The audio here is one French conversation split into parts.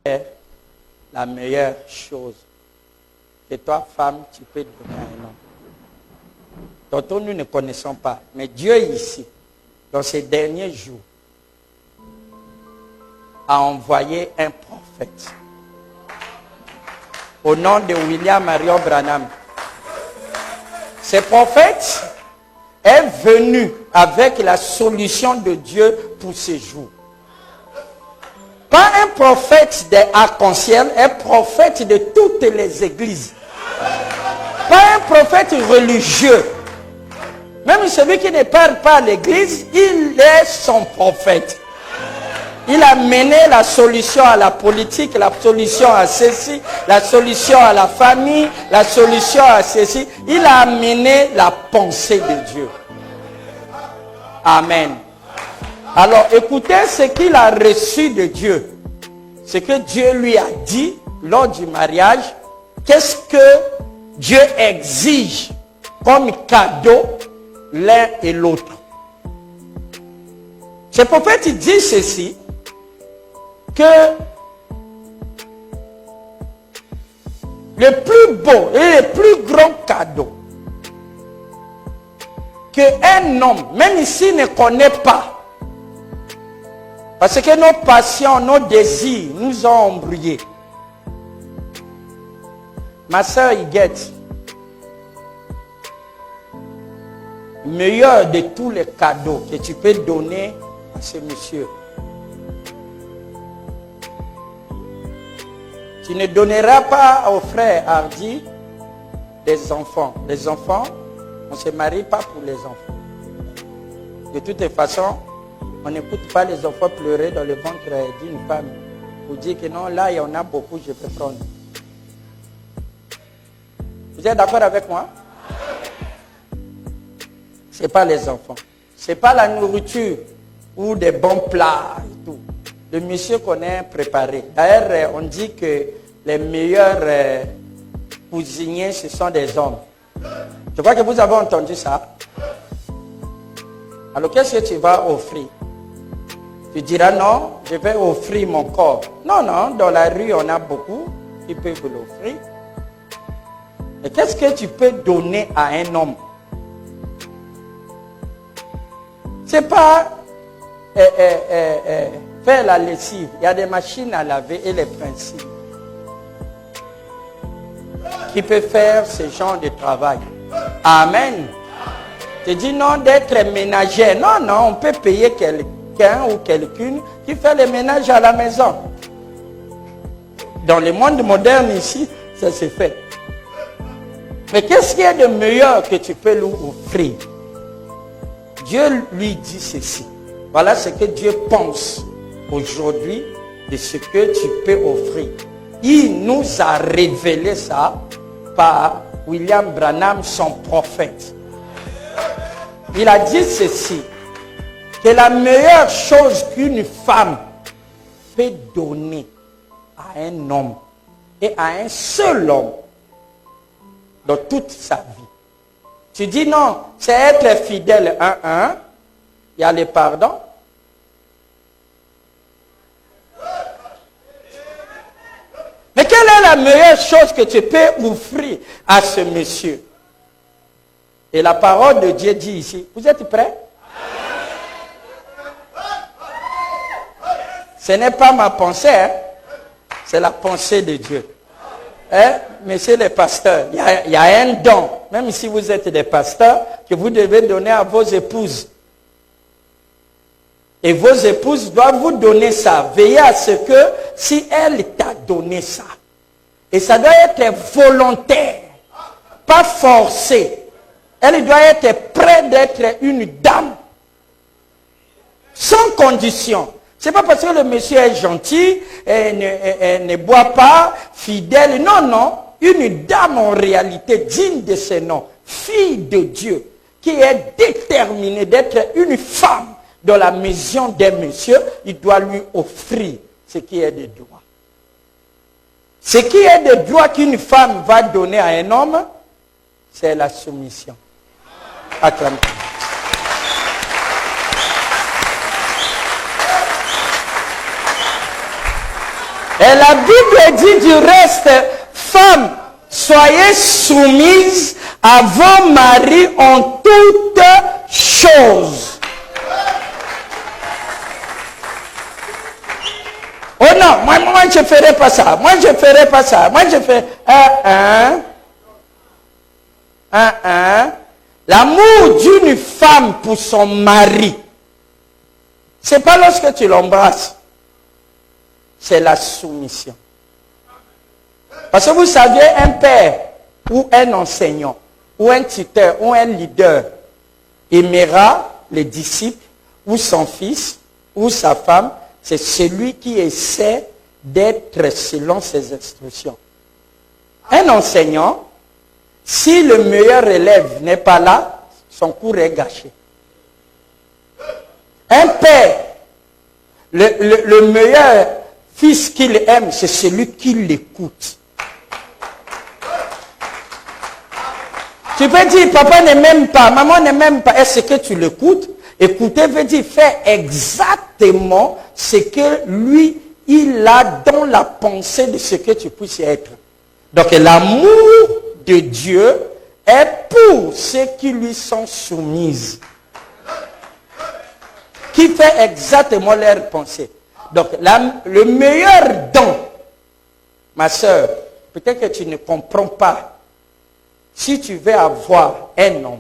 est la meilleure chose que toi, femme, tu peux donner à un homme? Tantôt, nous ne connaissons pas. Mais Dieu ici, dans ces derniers jours, a envoyé un prophète au nom de William Marion Branham. Ce prophète est venu avec la solution de Dieu pour ces jours. Pas un prophète des arcs-en-ciel, un prophète de toutes les églises. Pas un prophète religieux. Même celui qui ne parle pas à l'église, il est son prophète. Il a mené la solution à la politique, la solution à ceci, la solution à la famille, la solution à ceci. Il a amené la pensée de Dieu. Amen. Alors écoutez ce qu'il a reçu de Dieu. Ce que Dieu lui a dit lors du mariage. Qu'est-ce que Dieu exige comme cadeau l'un et l'autre. Ce prophète il dit ceci. Que le plus beau et le plus grand cadeau qu'un homme, même s'il ne connaît pas, parce que nos passions, nos désirs nous ont embrouillés. Ma soeur Higuette, meilleur de tous les cadeaux que tu peux donner à ce monsieur, tu ne donneras pas aux frères Hardy des enfants. Les enfants, on ne se marie pas pour les enfants. De toute façon, on n'écoute pas les enfants pleurer dans le ventre d'une femme pour dire que non, là, il y en a beaucoup, je peux prendre. Vous êtes d'accord avec moi? Ce n'est pas les enfants. Ce n'est pas la nourriture ou des bons plats et tout. Le monsieur qu'on a préparé. D'ailleurs, on dit que les meilleurs cuisiniers, ce sont des hommes. Je crois que vous avez entendu ça. Alors, qu'est-ce que tu vas offrir? Tu diras non, je vais offrir mon corps. Non, non, dans la rue, on a beaucoup qui peuvent l'offrir. Mais qu'est-ce que tu peux donner à un homme? Ce n'est pas faire la lessive. Il y a des machines à laver et les principes qui peuvent faire ce genre de travail. Amen. Tu dis non d'être ménagère. Non, non, on peut payer quelqu'un ou quelqu'une qui fait le ménage à la maison. Dans le monde moderne ici, ça se fait. Mais qu'est-ce qu'il y a de meilleur que tu peux lui offrir? Dieu lui dit ceci. Voilà ce que Dieu pense aujourd'hui de ce que tu peux offrir. Il nous a révélé ça par William Branham, son prophète. Il a dit ceci, que la meilleure chose qu'une femme peut donner à un homme et à un seul homme dans toute sa vie. Tu dis non, c'est être fidèle. Il y a le pardon. Mais quelle est la meilleure chose que tu peux offrir à ce monsieur? Et la parole de Dieu dit ici, vous êtes prêts? Ce n'est pas ma pensée, hein? C'est la pensée de Dieu. Hein? Messieurs les pasteurs, il y a un don, même si vous êtes des pasteurs, que vous devez donner à vos épouses. Et vos épouses doivent vous donner ça. Veillez à ce que, si elle t'a donné ça, et ça doit être volontaire, pas forcé. Elle doit être prête d'être une dame, sans condition. Ce n'est pas parce que le monsieur est gentil, ne boit pas, fidèle. Non, non. Une dame en réalité digne de ce nom, fille de Dieu, qui est déterminée d'être une femme dans la maison d'un monsieur, il doit lui offrir ce qui est de droit. Ce qui est de droit qu'une femme va donner à un homme, c'est la soumission. Acclamez. Et la Bible dit du reste, femmes, soyez soumises à vos maris en toutes choses. Oh non, moi je ne ferai pas ça. Moi je ne ferai pas ça. Moi je fais L'amour d'une femme pour son mari, c'est pas lorsque tu l'embrasses. C'est la soumission. Parce que vous savez, un père ou un enseignant ou un tuteur ou un leader aimera les disciples ou son fils ou sa femme. C'est celui qui essaie d'être selon ses instructions. Un enseignant, si le meilleur élève n'est pas là, son cours est gâché. Un père, le meilleur fils qu'il aime, c'est celui qui l'écoute. Tu peux dire, papa ne m'aime pas, maman ne m'aime pas. Est-ce que tu l'écoutes? Écouter veut dire faire exactement ce que lui, il a dans la pensée de ce que tu puisses être. Donc l'amour de Dieu est pour ceux qui lui sont soumises. Qui fait exactement leur pensée. Donc le meilleur don, ma soeur, peut-être que tu ne comprends pas. Si tu veux avoir un homme,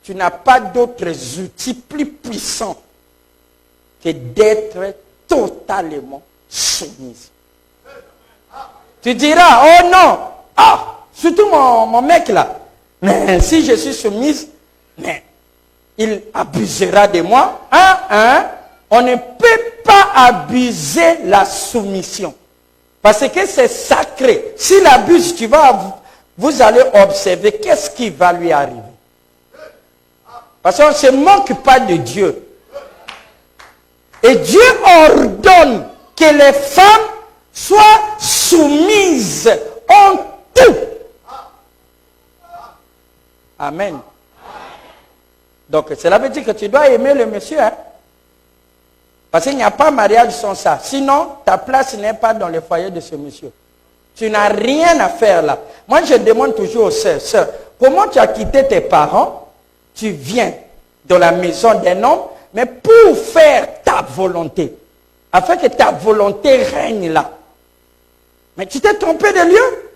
tu n'as pas d'autres outils plus puissants que d'être totalement soumise. Tu diras, oh non, surtout mon mec là, mais si je suis soumise, mais il abusera de moi. On ne peut pas abuser la soumission. Parce que c'est sacré. S'il abuse, vous allez observer qu'est-ce qui va lui arriver. Parce qu'on ne se moque pas de Dieu. Et Dieu ordonne que les femmes soient soumises en tout. Amen. Donc cela veut dire que tu dois aimer le monsieur. Parce qu'il n'y a pas mariage sans ça. Sinon, ta place n'est pas dans le foyer de ce monsieur. Tu n'as rien à faire là. Moi, je demande toujours aux sœurs, comment tu as quitté tes parents? Tu viens dans la maison d'un homme, mais pour faire ta volonté, afin que ta volonté règne là. Mais tu t'es trompé de lieu.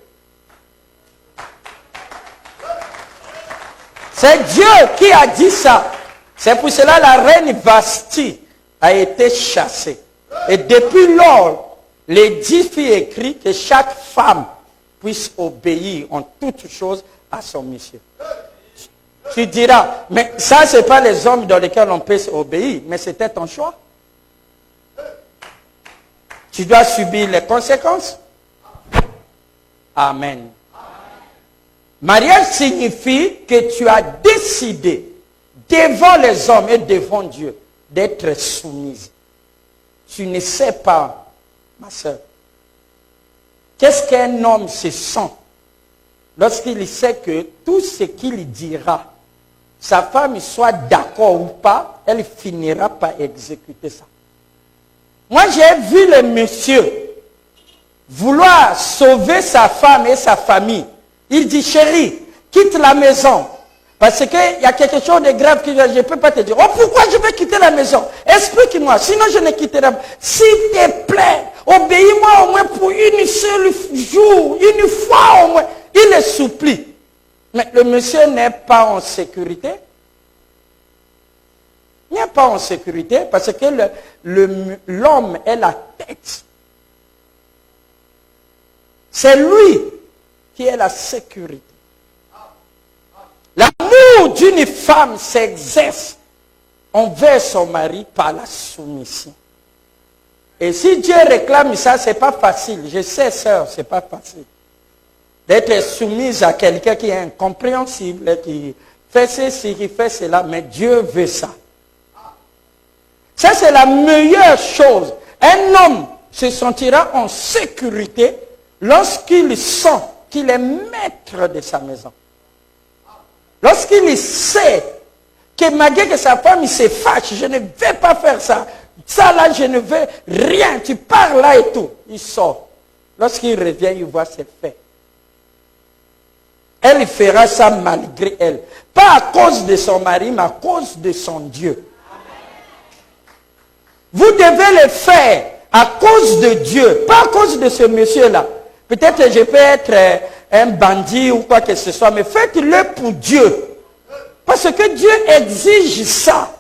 C'est Dieu qui a dit ça. C'est pour cela la reine Vasti a été chassée. Et depuis lors, l'édit écrit que chaque femme puisse obéir en toutes choses à son monsieur. Tu diras, mais ça, ce n'est pas les hommes dans lesquels on peut obéir, mais c'était ton choix. Tu dois subir les conséquences. Amen. Mariage signifie que tu as décidé devant les hommes et devant Dieu d'être soumise. Tu ne sais pas, ma soeur, qu'est-ce qu'un homme se sent lorsqu'il sait que tout ce qu'il dira, sa femme soit d'accord ou pas, elle finira par exécuter ça. Moi, j'ai vu le monsieur vouloir sauver sa femme et sa famille. Il dit, chérie, quitte la maison. Parce qu'il y a quelque chose de grave que je ne peux pas te dire. Oh, pourquoi je vais quitter la maison? Explique-moi, sinon je ne quitterai pas. S'il te plaît, obéis-moi au moins pour une seule jour, une fois au moins. Il le supplie. Mais le monsieur n'est pas en sécurité. Il n'est pas en sécurité parce que l'homme est la tête. C'est lui qui est la sécurité. L'amour d'une femme s'exerce envers son mari par la soumission. Et si Dieu réclame ça, ce n'est pas facile. Je sais, sœur, ce n'est pas facile. D'être soumise à quelqu'un qui est incompréhensible, qui fait ceci, qui fait cela, mais Dieu veut ça. Ça, c'est la meilleure chose. Un homme se sentira en sécurité lorsqu'il sent qu'il est maître de sa maison. Lorsqu'il sait que malgré que sa femme se fâche, je ne vais pas faire ça. Ça là, je ne veux rien. Tu pars là et tout. Il sort. Lorsqu'il revient, il voit ses faits. Elle fera ça malgré elle. Pas à cause de son mari, mais à cause de son Dieu. Vous devez le faire à cause de Dieu, pas à cause de ce monsieur-là. Peut-être que je peux être un bandit ou quoi que ce soit, mais faites-le pour Dieu. Parce que Dieu exige ça.